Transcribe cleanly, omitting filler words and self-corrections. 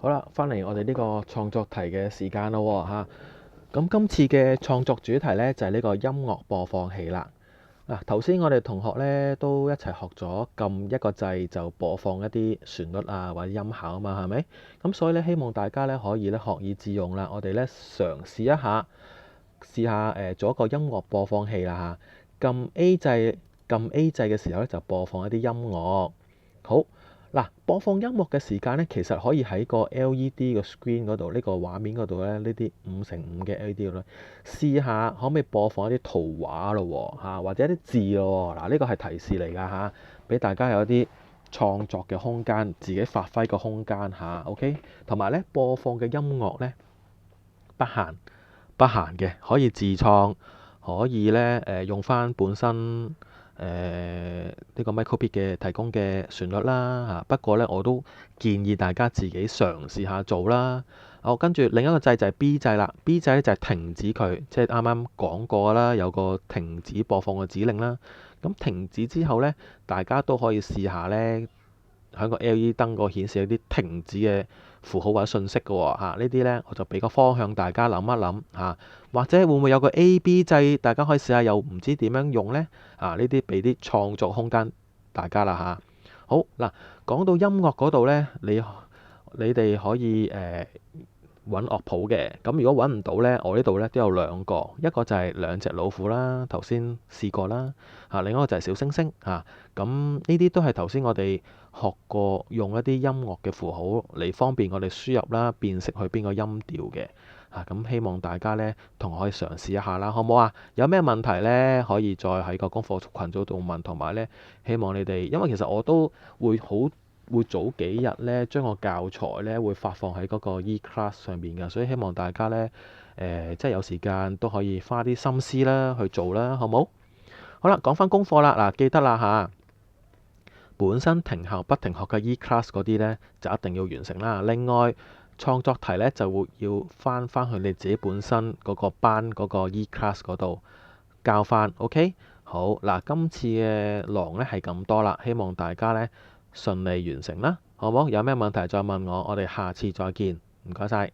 好啦，翻嚟我哋呢個創作題嘅時間咯喎嚇。咁今次嘅創作主題呢，就係呢個音樂播放器啦。頭先我哋同學呢都一齊學咗撳一個掣就播放一啲旋律啊或者音效啊嘛，係咪？咁所以呢，希望大家呢可以呢學以致用啦。我哋呢嘗試一下，試下做一個音樂播放器啦嚇。撳 A 掣嘅時候呢，就播放一啲音樂。好。嗱，播放音樂嘅時間咧，其實可以喺個 LED 個 screen 嗰度，呢個畫面嗰度咧，呢啲5×5嘅 LED 度咧，試下可唔可以播放一啲圖畫咯喎，或者一啲字咯喎。嗱，呢個係提示嚟㗎嚇，俾大家有一啲創作嘅空間，自己發揮個空間嚇。OK，同埋咧播放嘅音樂咧不限嘅，可以自創，可以咧用翻本身。呢個 micro:bit 嘅提供嘅旋律啦嚇，不過呢，我都建議大家自己嘗試下做啦。跟住另一個掣就係 B 掣啦，B 掣咧就係停止佢，即係啱啱講過啦，有個停止播放嘅指令啦。咁停止之後呢，大家都可以試下呢，喺個 LED 燈個顯示有啲停止嘅符號或者信息嘅喎嚇，呢啲呢，我就俾個方向大家諗一諗嚇，或者會唔會有個 A、B 掣，大家可以試下，又唔知點樣用呢？呢啲俾啲創作空間大家啦嚇。好嗱，講到音樂嗰度呢，你哋可以揾樂譜嘅。咁如果揾唔到呢，我呢度呢都有兩個，一個就係兩隻老虎啦，頭先試過啦嚇，另一個就係小星星嚇。咁呢啲都係頭先我哋學過用一啲音樂嘅符號嚟方便我哋輸入啦，辨識去邊個音調嘅嚇。咁希望大家呢同學可以嘗試一下啦，好唔好啊？有咩問題呢？可以再喺個功課群組度問，同埋呢希望你哋，因為其實我都會早幾日呢將個教材呢會發放喺嗰個 eClass 上面㗎，所以希望大家呢即係有時間都可以花啲心思啦去做啦，好冇？好啦，講翻功課啦，嗱記得啦嚇。本身停校不停學嘅 eClass 嗰啲呢，就一定要完成啦。另外創作題呢，就會要翻去你自己本身嗰個班嗰個 eClass 嗰度教翻。OK，好嗱，今次嘅狼呢係咁多啦，希望大家呢順利完成啦，好冇？有咩問題再問我，我哋下次再見，唔該晒。